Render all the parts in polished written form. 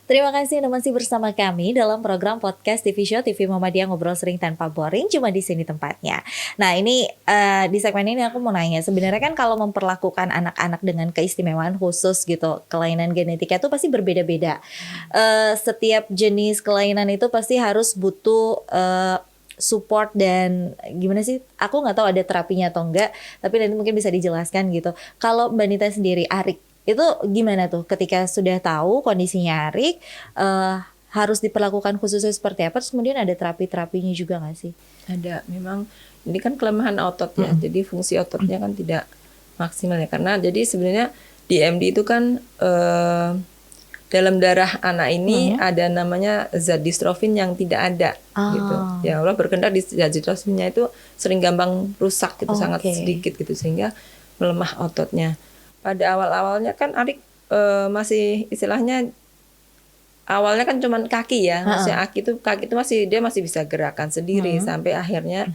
Terima kasih Anda masih bersama kami dalam program podcast TV Show TV Muhammadiyah Ngobrol Sering Tanpa Boring, cuma di sini tempatnya. Nah ini di segmen ini aku mau nanya, sebenarnya kan kalau memperlakukan anak-anak dengan keistimewaan khusus gitu, kelainan genetika itu pasti berbeda-beda. Setiap jenis kelainan itu pasti harus butuh support dan gimana sih? Aku nggak tahu ada terapinya atau enggak, tapi nanti mungkin bisa dijelaskan gitu. Kalau Mbak Nita sendiri, Arik itu gimana tuh ketika sudah tahu kondisinya Arik harus diperlakukan khususnya seperti apa? Terus kemudian ada terapi-terapinya juga nggak sih? Ada, memang ini kan kelemahan otot ya, jadi fungsi ototnya kan tidak maksimal ya. Karena jadi sebenarnya di MD itu kan dalam darah anak ini ada namanya zat distrofin yang tidak ada gitu. Ya Allah berkehendak di zat distrofinnya itu sering gampang rusak gitu, sangat sedikit gitu sehingga melemah ototnya. Pada awal-awalnya kan Arik masih istilahnya awalnya kan cuman kaki ya, maksudnya kaki itu dia masih bisa gerakan sendiri sampai akhirnya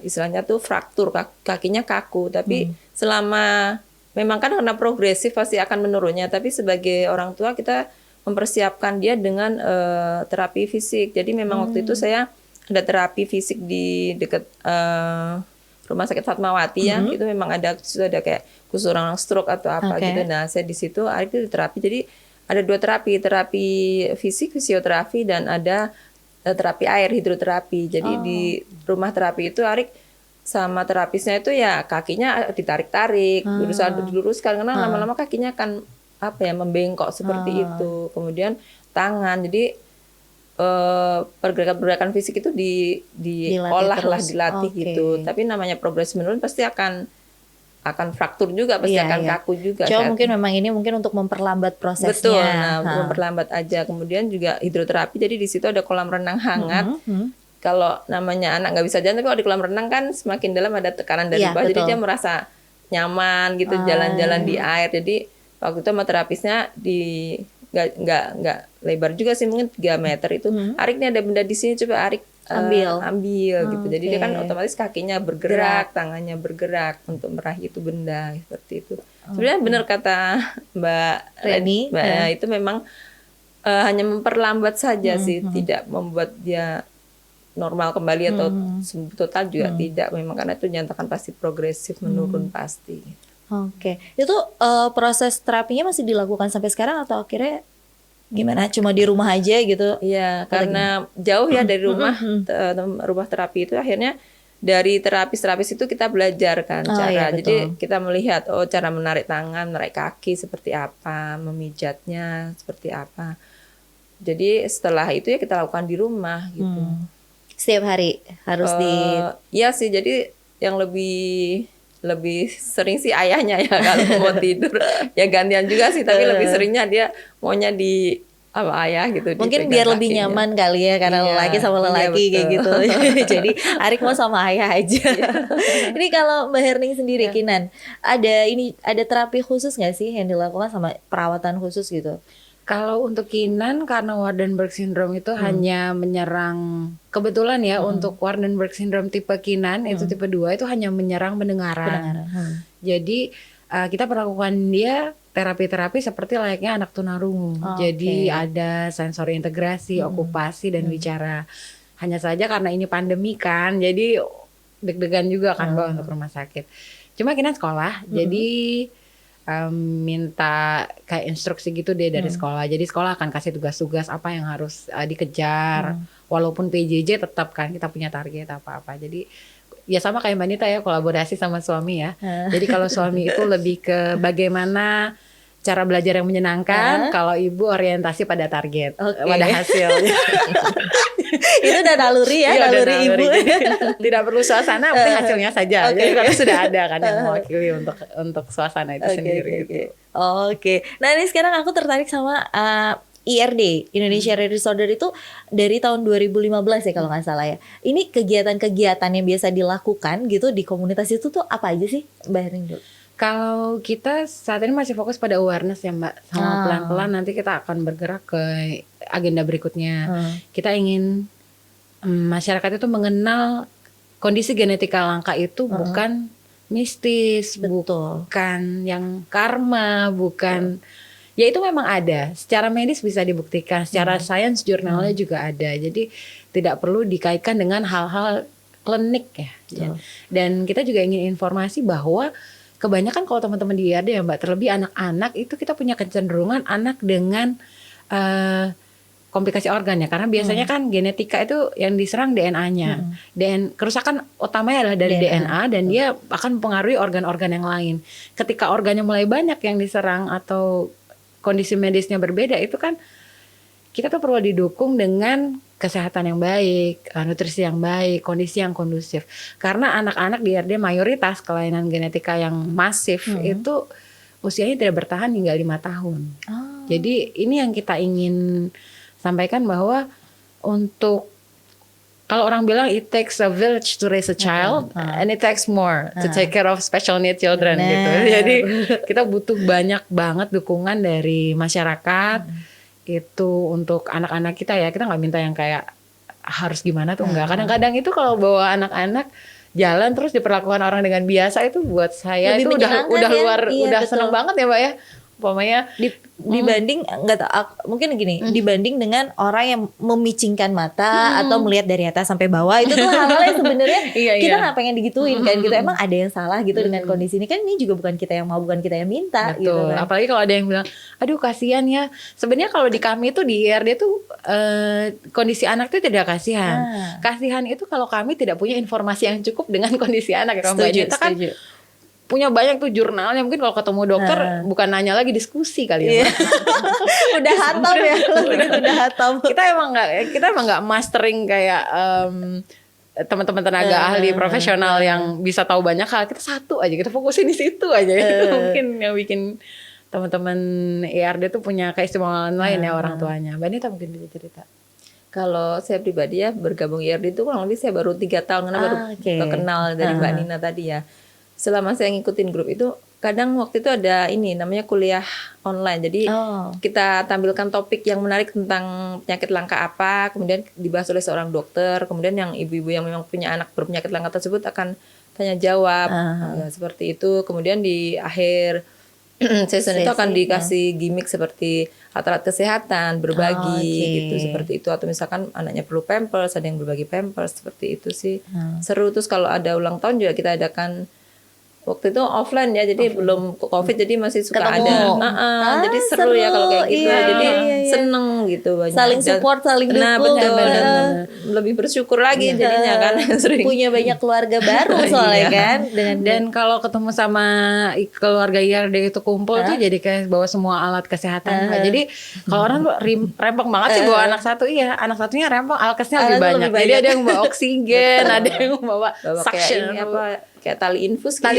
istilahnya tuh fraktur, kakinya kaku. Tapi selama memang kan karena progresif pasti akan menurunnya, tapi sebagai orang tua kita mempersiapkan dia dengan terapi fisik. Jadi memang waktu itu saya ada terapi fisik di dekat Rumah Sakit Fatmawati ya, itu memang ada kayak khusus orang stroke atau apa gitu. Nah saya di situ Arik itu terapi. Jadi ada 2 terapi fisik, fisioterapi, dan ada terapi air, hidroterapi. Jadi di rumah terapi itu Arik sama terapisnya itu ya kakinya ditarik-tarik, berusaha diluruskan karena lama-lama kakinya akan membengkok seperti itu. Kemudian tangan, jadi pergerakan fisik itu diolah lah, dilatih gitu. Tapi namanya progres menurun pasti akan fraktur juga, pasti akan kaku juga. Cuma mungkin memang ini untuk memperlambat prosesnya. Betul, memperlambat aja. Kemudian juga hidroterapi, jadi di situ ada kolam renang hangat. Kalau namanya anak nggak bisa jalan, tapi kalau di kolam renang kan semakin dalam ada tekanan dari bawah, jadi dia merasa nyaman gitu jalan-jalan di air. Jadi waktu itu sama terapisnya nggak lebar juga sih, mungkin 3 meter itu. Arik nih ada benda di sini, coba Arik ambil gitu. Jadi dia kan otomatis kakinya bergerak, tangannya bergerak untuk meraih itu benda seperti itu. Sebenarnya benar kata Mbak Reni, itu memang hanya memperlambat saja sih, tidak membuat dia normal kembali atau total juga tidak. Memang karena itu nyatakan pasti progresif menurun pasti. Itu proses terapinya masih dilakukan sampai sekarang atau akhirnya gimana? Cuma di rumah aja gitu? Iya, karena jauh ya dari rumah, rumah terapi itu akhirnya dari terapis itu kita belajar kan cara. Jadi kita melihat cara menarik tangan, menarik kaki seperti apa, memijatnya seperti apa. Jadi setelah itu ya kita lakukan di rumah gitu. Setiap hari harus Iya sih, jadi yang lebih sering sih ayahnya ya kalau mau tidur ya gantian juga sih, tapi lebih seringnya dia maunya di ayah gitu. Mungkin biar lebih nyaman kali ya, karena lelaki sama lelaki kayak gitu. Jadi Arik mau sama ayah aja. Ini kalau Mbak Herning sendiri, Kinan, ada terapi khusus nggak sih yang dilakukan sama perawatan khusus gitu? Kalau untuk Kinan, karena Waardenburg syndrome itu hanya menyerang, kebetulan ya untuk Waardenburg syndrome tipe Kinan itu tipe 2 itu hanya menyerang pendengaran. Jadi kita perlakukan dia terapi-terapi seperti layaknya anak tunarungu. Jadi ada sensori integrasi, okupasi, dan bicara. Hanya saja karena ini pandemi kan, jadi deg-degan juga kan Mbak untuk rumah sakit. Cuma Kinan sekolah, jadi minta kayak instruksi gitu deh dari sekolah. Jadi sekolah akan kasih tugas-tugas apa yang harus dikejar. Walaupun PJJ tetap kan kita punya target apa-apa. Jadi ya sama kayak Mbak Nita ya, kolaborasi sama suami ya. Jadi kalau suami itu lebih ke bagaimana cara belajar yang menyenangkan, kalau ibu orientasi pada target, pada hasilnya. Itu udah naluri ya, naluri ibu. Tidak perlu suasana, penting hasilnya saja. Jadi karena sudah ada kan yang mewakili untuk suasana itu sendiri. Nah ini sekarang aku tertarik sama IRD, Indonesia Rare Disorder itu dari tahun 2015 ya kalau nggak salah ya. Ini kegiatan-kegiatan yang biasa dilakukan gitu di komunitas itu tuh apa aja sih, Mbak Herning dulu? Kalau kita saat ini masih fokus pada awareness ya Mbak, sama pelan-pelan nanti kita akan bergerak ke agenda berikutnya. Kita ingin masyarakat itu mengenal kondisi genetika langka itu bukan mistis, bukan yang karma, bukan ya itu memang ada. Secara medis bisa dibuktikan, secara science jurnalnya juga ada. Jadi tidak perlu dikaitkan dengan hal-hal klinik ya. Betul. Dan kita juga ingin informasi bahwa kebanyakan kalau teman-teman di IRD ya Mbak, terlebih anak-anak itu kita punya kecenderungan anak dengan komplikasi organ ya, karena biasanya kan genetika itu yang diserang DNA-nya. Dan kerusakan utamanya adalah dari DNA dan dia akan mempengaruhi organ-organ yang lain. Ketika organnya mulai banyak yang diserang atau kondisi medisnya berbeda, itu kan kita tuh perlu didukung dengan kesehatan yang baik, nutrisi yang baik, kondisi yang kondusif. Karena anak-anak di IRD mayoritas kelainan genetika yang masif itu usianya tidak bertahan hingga 5 tahun. Jadi ini yang kita ingin sampaikan, bahwa untuk, kalau orang bilang it takes a village to raise a child and it takes more to take care of special need children gitu. Jadi kita butuh banyak banget dukungan dari masyarakat itu untuk anak-anak kita ya. Kita nggak minta yang kayak harus gimana tuh enggak. Kadang-kadang itu kalau bawa anak-anak jalan terus diperlakukan orang dengan biasa, itu buat saya Lebih itu udah menyenangkan ya. luar, Iya, udah betul. seneng banget ya Mbak ya. Umpamanya dibanding nggak tahu, mungkin gini, dibanding dengan orang yang memicingkan mata atau melihat dari atas sampai bawah, itu tuh hal-hal yang sebenarnya kita nggak pengen digituin kan gitu. Emang ada yang salah gitu dengan kondisi ini, kan ini juga bukan kita yang mau, bukan kita yang minta. Betul. Gitu kan. Apalagi kalau ada yang bilang, aduh kasihan ya. Sebenarnya kalau di kami tuh di IRD tuh kondisi anak tuh tidak kasihan. Kasihan itu kalau kami tidak punya informasi yang cukup dengan kondisi anak. Kalau Mbak Anita kan punya banyak tuh jurnalnya, mungkin kalau ketemu dokter bukan nanya lagi, diskusi kali ya. Udah hatam ya, udah hatam. Kita emang nggak mastering kayak teman-teman tenaga ahli profesional yang bisa tahu banyak hal. Kita satu aja, kita fokusin di situ aja. Itu mungkin yang bikin teman-teman IRD tuh punya keistimewaan lain ya orang tuanya. Mbak Nita mungkin bisa cerita. Kalau saya pribadi ya bergabung IRD itu kurang lebih saya baru 3 tahun, karena baru kenal dari Mbak Nina tadi ya. Selama saya ngikutin grup itu, kadang waktu itu ada ini namanya kuliah online. Jadi kita tampilkan topik yang menarik tentang penyakit langka apa, kemudian dibahas oleh seorang dokter. Kemudian yang ibu-ibu yang memang punya anak berpenyakit langka tersebut akan tanya jawab, seperti itu. Kemudian di akhir season itu akan dikasih gimmick seperti alat kesehatan, berbagi gitu, seperti itu. Atau misalkan anaknya perlu pampers, ada yang berbagi pampers, seperti itu sih. Seru. Terus kalau ada ulang tahun juga kita adakan. Waktu itu offline ya, jadi belum COVID, jadi masih suka ketemu. ada. Jadi seru ya kalau kayak gitu. Jadi seneng gitu, banyak. Saling support, saling dukung. Nah, benar. Lebih bersyukur lagi jadinya kan. Sering. Punya banyak keluarga baru soalnya kan. Dan kalau ketemu sama keluarga IRD itu kumpul tuh jadi kayak bawa semua alat kesehatan. Jadi kalau orang tuh rempong banget sih bawa anak satu, anak satunya rempong, alkesnya lebih banyak. Jadi ada yang bawa oksigen, ada yang bawa suction, kayak tali infus gitu.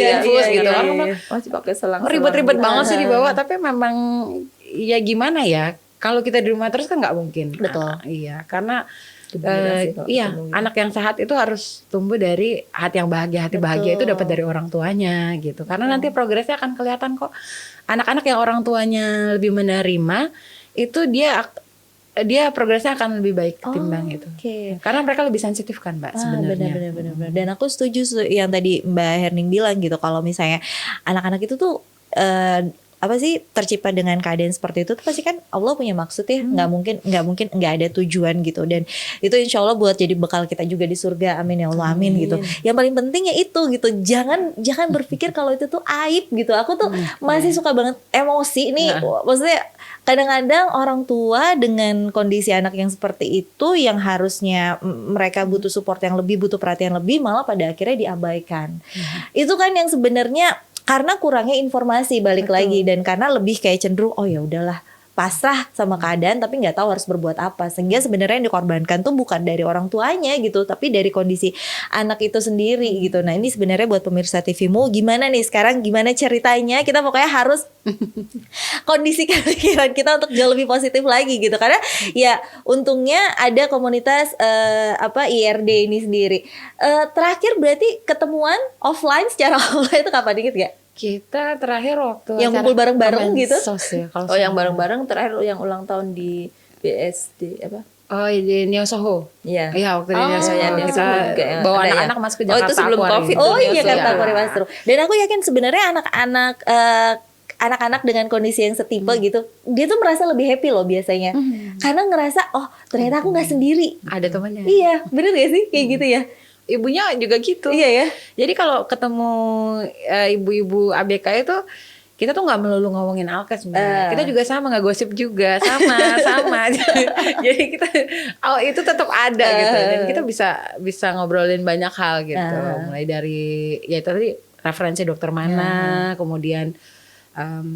Orang masih pakai selang. Ribet-ribet banget sih dibawa, tapi memang ya gimana ya, kalau kita di rumah terus kan nggak mungkin. Betul. Iya, karena anak yang sehat itu harus tumbuh dari hati yang bahagia. Hati bahagia itu dapat dari orang tuanya gitu. Karena nanti progresnya akan kelihatan kok. Anak-anak yang orang tuanya lebih menerima itu dia progresnya akan lebih baik ketimbang itu. Karena mereka lebih sensitif kan Mbak sebenarnya. Benar. Dan aku setuju yang tadi Mbak Herning bilang gitu, kalau misalnya anak-anak itu tuh tercipta dengan keadaan seperti itu tuh pasti kan Allah punya maksud ya. Nggak mungkin nggak ada tujuan gitu. Dan itu insya Allah buat jadi bekal kita juga di surga. Amin ya Allah, amin gitu. Yang paling penting ya itu gitu. Jangan berpikir kalau itu tuh aib gitu. Aku tuh masih suka banget emosi nih. Maksudnya kadang-kadang orang tua dengan kondisi anak yang seperti itu, yang harusnya mereka butuh support yang lebih, butuh perhatian lebih, malah pada akhirnya diabaikan. Itu kan yang sebenarnya karena kurangnya informasi, balik lagi, dan karena lebih kayak cenderung oh ya udahlah, pasrah sama keadaan tapi nggak tahu harus berbuat apa, sehingga sebenarnya yang dikorbankan tuh bukan dari orang tuanya gitu, tapi dari kondisi anak itu sendiri gitu. Nah ini sebenarnya buat pemirsa TVmu, gimana nih sekarang, gimana ceritanya kita pokoknya harus kondisikan pikiran kita untuk jauh lebih positif lagi gitu, karena ya untungnya ada komunitas IRD ini sendiri. Terakhir berarti ketemuan offline secara offline itu kapan, dikit gak? Kita terakhir waktu yang kumpul bareng-bareng gitu. Yang bareng-bareng terakhir yang ulang tahun di BSD apa? Oh, di Neo Soho. Iya. Iya, waktu di Neo Soho. Kita bawa anak-anak masuk ke Jakarta. Oh, itu sebelum COVID. Oh iya, Jakarta Aquarium Astro. Dan aku yakin sebenarnya anak-anak anak-anak dengan kondisi yang setipe gitu, dia tuh merasa lebih happy loh biasanya. Karena ngerasa, oh ternyata aku nggak sendiri. Ada temannya. Iya, bener gak sih kayak gitu ya? Ibunya juga gitu. Iya ya. Jadi kalau ketemu ibu-ibu ABK itu, kita tuh nggak melulu ngomongin Alkes sebenarnya. Kita juga sama, nggak gosip juga, sama. Jadi kita, itu tetap ada gitu. Dan kita bisa ngobrolin banyak hal gitu. Mulai dari ya itu tadi referensi dokter mana, kemudian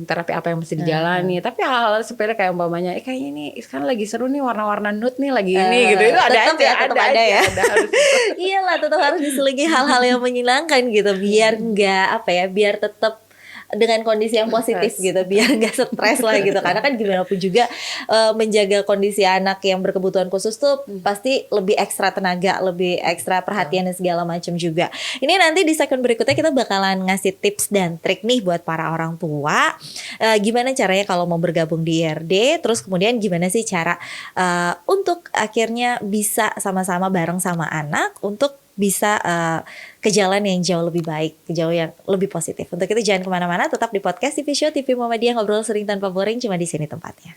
terapi apa yang mesti dijalani. Tapi hal-hal sepele kayak umpamanya, kayaknya ini sekarang lagi seru nih warna-warna nude nih lagi ini gitu. Itu ada tetap aja, ya, tetap ada ya. harus. Iyalah, tetap harus diselingi hal-hal yang menyenangkan gitu, biar nggak biar tetap dengan kondisi yang positif gitu, biar nggak stres lah gitu. Karena kan gimana pun juga menjaga kondisi anak yang berkebutuhan khusus tuh pasti lebih ekstra tenaga, lebih ekstra perhatian dan segala macam juga. Ini nanti di segmen berikutnya kita bakalan ngasih tips dan trik nih buat para orang tua, gimana caranya kalau mau bergabung di IRD, terus kemudian gimana sih cara untuk akhirnya bisa sama-sama bareng sama anak untuk bisa ke jalan yang jauh lebih baik, ke jauh yang lebih positif. Untuk itu jangan kemana-mana, tetap di podcast TV Show TV Muhammadiyah, ngobrol sering tanpa boring, cuma di sini tempatnya.